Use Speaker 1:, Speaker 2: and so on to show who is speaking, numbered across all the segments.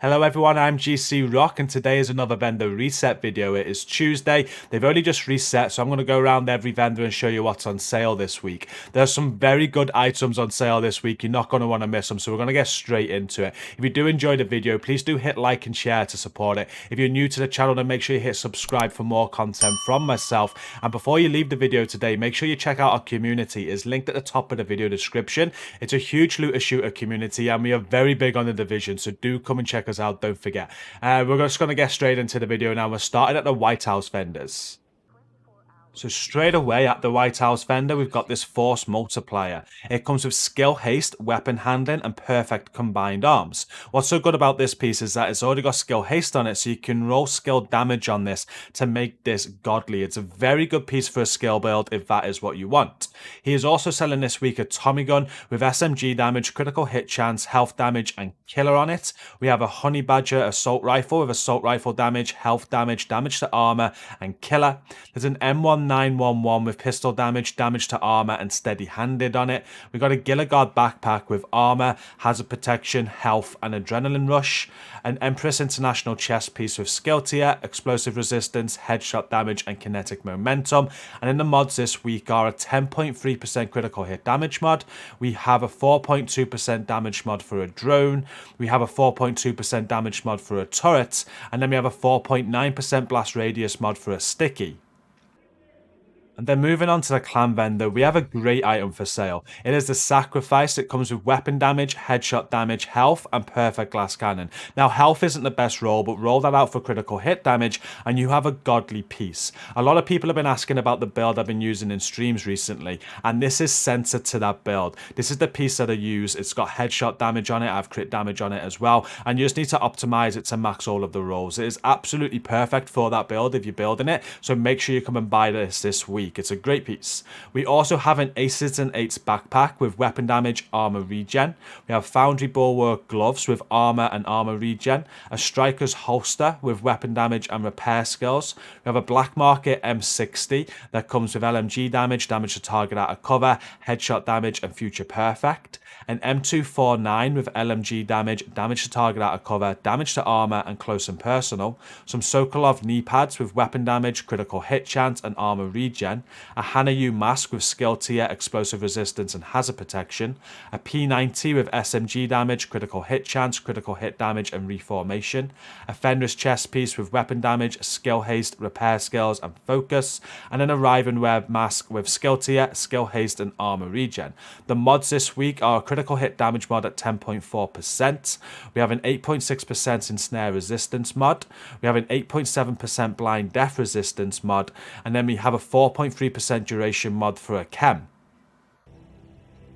Speaker 1: Hello everyone, I'm GCROCK and today is another vendor reset video. It is Tuesday. They've only just reset, so I'm going to go around every vendor and show you what's on sale this week. There's some very good items on sale this week. You're not going to want to miss them, so we're going to get straight into it. If you do enjoy the video, please do hit like and share to support it. If you're new to the channel, then make sure you hit subscribe for more content from myself. And before you leave the video today, make sure you check out our community. It's linked at the top of the video description. It's a huge looter shooter community and we are very big on the division, so do come and check us out, don't forget. We're just going to get straight into the video now. We're starting at the White House vendors. So straight away at the White House vendor, we've got this force multiplier. It comes with skill haste, weapon handling, and perfect combined arms. What's so good about this piece is that it's already got skill haste on it, so you can roll skill damage on this to make this godly. It's a very good piece for a skill build if that is what you want. He is also selling this week a Tommy gun with SMG damage, critical hit chance, health damage, and killer on it. We have a Honey Badger assault rifle with assault rifle damage, health damage, damage to armor, and killer. There's an M1911 with pistol damage, damage to armor, and steady-handed on it. We got a Gilligard backpack with armor, hazard protection, health, and adrenaline rush. An Empress International chest piece with skill tier, explosive resistance, headshot damage, and kinetic momentum. And in the mods this week are a 10.3% critical hit damage mod. We have a 4.2% damage mod for a drone. We have a 4.2% damage mod for a turret. And then we have a 4.9% blast radius mod for a sticky. And then moving on to the clan vendor, we have a great item for sale. It is the Sacrifice. It comes with weapon damage, headshot damage, health, and perfect glass cannon. Now, health isn't the best roll, but roll that out for critical hit damage, and you have a godly piece. A lot of people have been asking about the build I've been using in streams recently, and this is centered to that build. This is the piece that I use. It's got headshot damage on it. I have crit damage on it as well, and you just need to optimize it to max all of the rolls. It is absolutely perfect for that build if you're building it, so make sure you come and buy this week. It's a great piece. We also have an Aces and Eights backpack with weapon damage, armor regen. We have Foundry Bulwark gloves with armor and armor regen. A Striker's holster with weapon damage and repair skills. We have a Black Market M60 that comes with LMG damage, damage to target out of cover, headshot damage, and future perfect. An M249 with LMG damage, damage to target out of cover, damage to armor, and close and personal. Some Sokolov knee pads with weapon damage, critical hit chance, and armor regen. A Hanayu mask with skill tier, explosive resistance, and hazard protection. A P90 with SMG damage, critical hit chance, critical hit damage, and reformation. A Fenris chest piece with weapon damage, skill haste, repair skills, and focus. And then a Rivenware mask with skill tier, skill haste, and armor regen. The mods this week are a critical hit damage mod at 10.4%. We have an 8.6% ensnare resistance mod. We have an 8.7% blind death resistance mod. And then we have a 4.3% duration mod for a chem.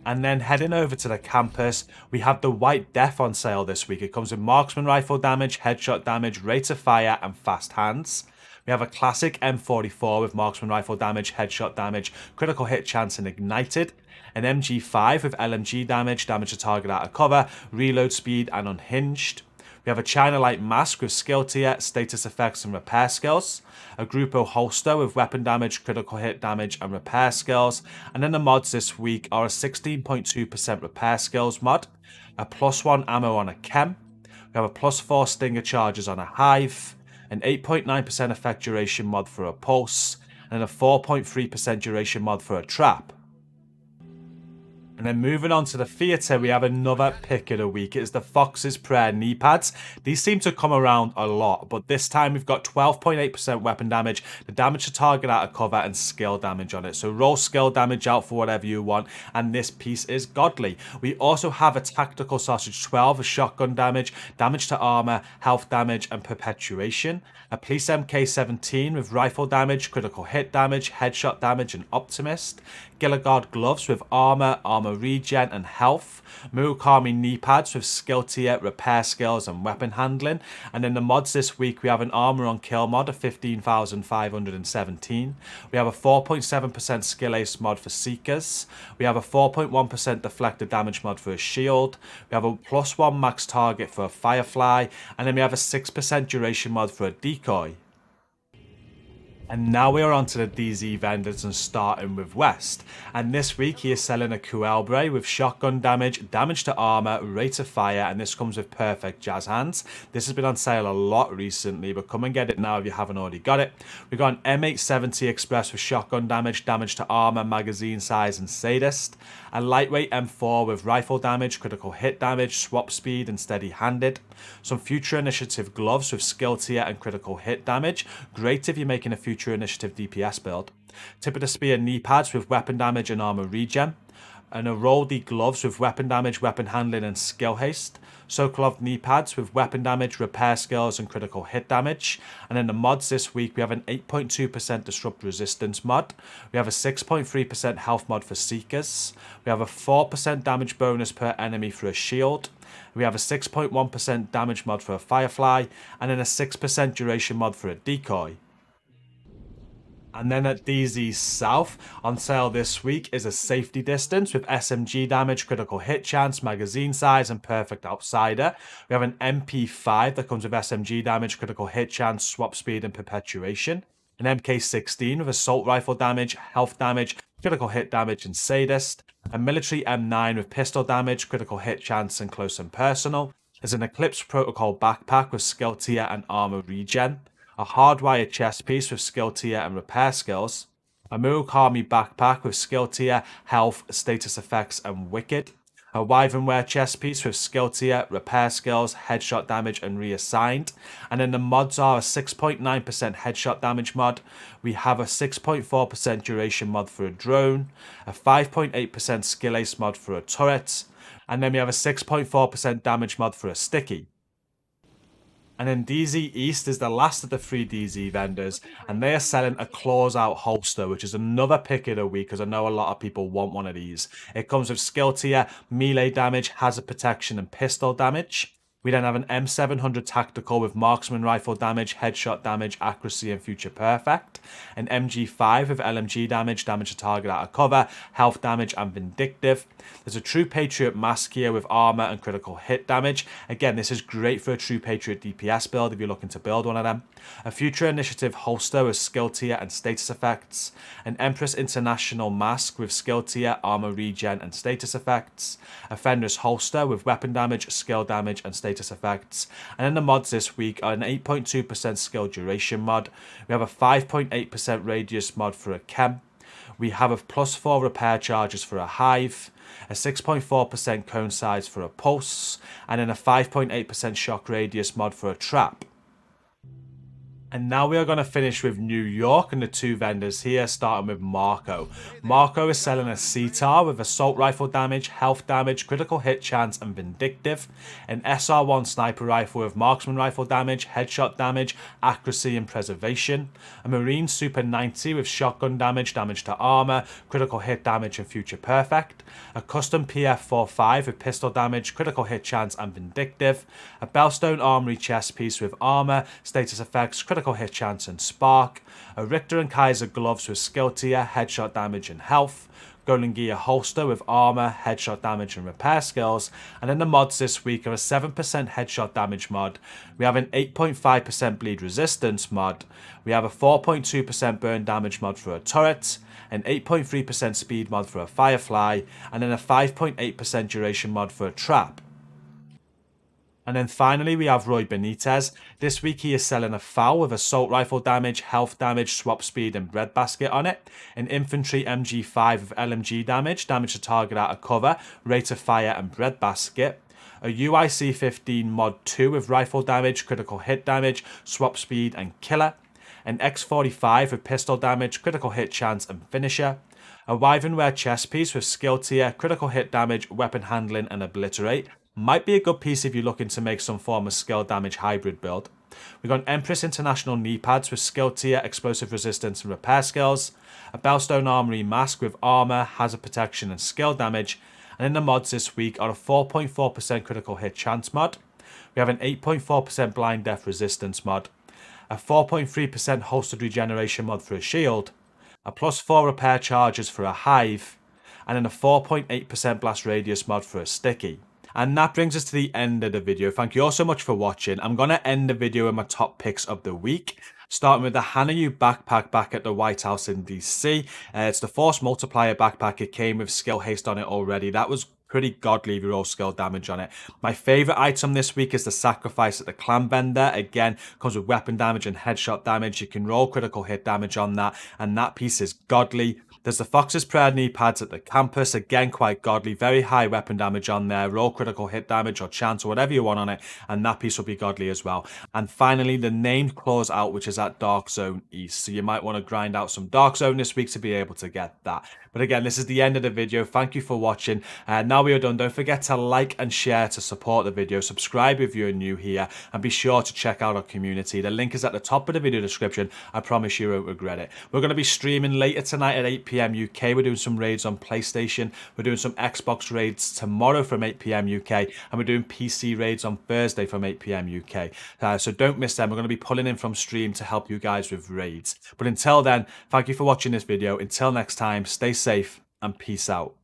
Speaker 1: And then heading over to the campus, we have the White Death on sale this week. It comes with marksman rifle damage, headshot damage, rate of fire, and fast hands. We have a classic M44 with marksman rifle damage, headshot damage, critical hit chance, and ignited. An MG5 with LMG damage, damage to target out of cover, reload speed, and unhinged. We have a China Light mask with skill tier, status effects, and repair skills. A Grupo holster with weapon damage, critical hit damage, and repair skills. And then the mods this week are a 16.2% repair skills mod, a +1 ammo on a chem. We have a +4 stinger charges on a hive, an 8.9% effect duration mod for a pulse, and a 4.3% duration mod for a trap. And then moving on to the theatre, we have another pick of the week. It is the Fox's Prayer knee pads. These seem to come around a lot, but this time we've got 12.8% weapon damage, the damage to target out of cover, and skill damage on it. So roll skill damage out for whatever you want, and this piece is godly. We also have a Tactical Sausage 12 with shotgun damage, damage to armor, health damage, and perpetuation. A Police MK17 with rifle damage, critical hit damage, headshot damage, and optimist. Gilligard gloves with armor, armor regen, and health. Murakami knee pads with skill tier, repair skills, and weapon handling. And in the mods this week, we have an armor on kill mod of 15,517. We have a 4.7% skill ace mod for seekers. We have a 4.1% deflected damage mod for a shield. We have a +1 max target for a firefly. And then we have a 6% duration mod for a decoy. And now we are on to the DZ vendors and starting with West. And this week he is selling a Kuelbre with shotgun damage, damage to armor, rate of fire, and this comes with perfect jazz hands. This has been on sale a lot recently, but come and get it now if you haven't already got it. We got an M870 Express with shotgun damage, damage to armor, magazine size, and sadist. A lightweight M4 with rifle damage, critical hit damage, swap speed, and steady handed. Some Future Initiative gloves with skill tier and critical hit damage. Great if you're making a Future Initiative DPS build. Tip of the Spear knee pads with weapon damage and armor regen. And a Roldy gloves with weapon damage, weapon handling, and skill haste. Sokolov knee pads with weapon damage, repair skills, and critical hit damage. And in the mods this week, we have an 8.2% disrupt resistance mod. We have a 6.3% health mod for Seekers. We have a 4% damage bonus per enemy for a shield. We have a 6.1% damage mod for a Firefly. And then a 6% duration mod for a decoy. And then at DZ South, on sale this week is a safety distance with SMG damage, critical hit chance, magazine size, and perfect outsider. We have an MP5 that comes with SMG damage, critical hit chance, swap speed, and perpetuation. An MK16 with assault rifle damage, health damage, critical hit damage, and sadist. A military M9 with pistol damage, critical hit chance, and close and personal. There's an Eclipse Protocol backpack with skill tier and armor regen. A hardwired chest piece with skill tier and repair skills, a Murakami backpack with skill tier, health, status effects, and wicked, a Wyvernware chest piece with skill tier, repair skills, headshot damage, and reassigned. And then the mods are a 6.9% headshot damage mod. We have a 6.4% duration mod for a drone, a 5.8% skill ace mod for a turret, and then we have a 6.4% damage mod for a sticky. And then DZ East is the last of the 3 DZ vendors, and they are selling a claws out holster, which is another pick of the week because I know a lot of people want one of these. It comes with skill tier, melee damage, hazard protection, and pistol damage. We then have an M700 tactical with marksman rifle damage, headshot damage, accuracy, and future perfect. An MG5 with LMG damage, damage to target out of cover, health damage, and vindictive. There's a True Patriot mask here with armor and critical hit damage. Again, this is great for a True Patriot DPS build if you're looking to build one of them. A Future Initiative holster with skill tier and status effects. An Empress International mask with skill tier, armor regen, and status effects. A Fenris holster with weapon damage, skill damage, and status effects. And then the mods this week are an 8.2% skill duration mod. We have a 5.8% radius mod for a chem. We have a +4 repair charges for a hive, a 6.4% cone size for a pulse, and then a 5.8% shock radius mod for a trap. And now we are going to finish with New York and the 2 vendors here, starting with Marco. Marco is selling a CTAR with assault rifle damage, health damage, critical hit chance, and vindictive. An SR1 sniper rifle with marksman rifle damage, headshot damage, accuracy, and preservation. A Marine Super 90 with shotgun damage, damage to armor, critical hit damage, and future perfect. A custom PF45 with pistol damage, critical hit chance, and vindictive. A Bellstone Armory chest piece with armor, status effects, critical hit chance, and spark. A Richter and Kaiser gloves with skill tier, headshot damage, and health. Golden Gear holster with armor, headshot damage, and repair skills. And then the mods this week are a 7% headshot damage mod. We have an 8.5% bleed resistance mod. We have a 4.2% burn damage mod for a turret, an 8.3% speed mod for a Firefly, and then a 5.8% duration mod for a trap. And then finally, we have Roy Benitez. This week, he is selling a FAL with assault rifle damage, health damage, swap speed, and breadbasket on it. An infantry MG5 with LMG damage, damage to target out of cover, rate of fire, and breadbasket. A UIC 15 mod 2 with rifle damage, critical hit damage, swap speed, and killer. An X45 with pistol damage, critical hit chance, and finisher. A Wyvernware chest piece with skill tier, critical hit damage, weapon handling, and obliterate. Might be a good piece if you're looking to make some form of skill damage hybrid build. We've got an Empress International knee pads with skill tier, explosive resistance, and repair skills. A Bellstone Armory mask with armor, hazard protection, and skill damage. And in the mods this week are a 4.4% critical hit chance mod. We have an 8.4% blind death resistance mod. A 4.3% holstered regeneration mod for a shield. A +4 repair charges for a hive. And then a 4.8% blast radius mod for a sticky. And that brings us to the end of the video. Thank you all so much for watching. I'm going to end the video with my top picks of the week. Starting with the Hanayu backpack back at the White House in DC. It's the Force Multiplier backpack. It came with skill haste on it already. That was pretty godly if you roll skill damage on it. My favorite item this week is the Sacrifice at the Clan Vendor. Again, comes with weapon damage and headshot damage. You can roll critical hit damage on that, and that piece is godly. There's the Fox's Prayer knee pads at the campus. Again, quite godly. Very high weapon damage on there. Roll critical hit damage or chance or whatever you want on it, and that piece will be godly as well. And finally, the named claws out, which is at Dark Zone East. So you might want to grind out some Dark Zone this week to be able to get that. But again, this is the end of the video. Thank you for watching. Now we are done. Don't forget to like and share to support the video. Subscribe if you're new here, and be sure to check out our community. The link is at the top of the video description. I promise you won't regret it. We're going to be streaming later tonight at 8 p.m. UK. We're doing some raids on PlayStation. We're doing some Xbox raids tomorrow from 8 p.m. UK, and we're doing PC raids on Thursday from 8 p.m. UK. So don't miss them. We're going to be pulling in from stream to help you guys with raids. But until then, thank you for watching this video. Until next time, stay safe and peace out.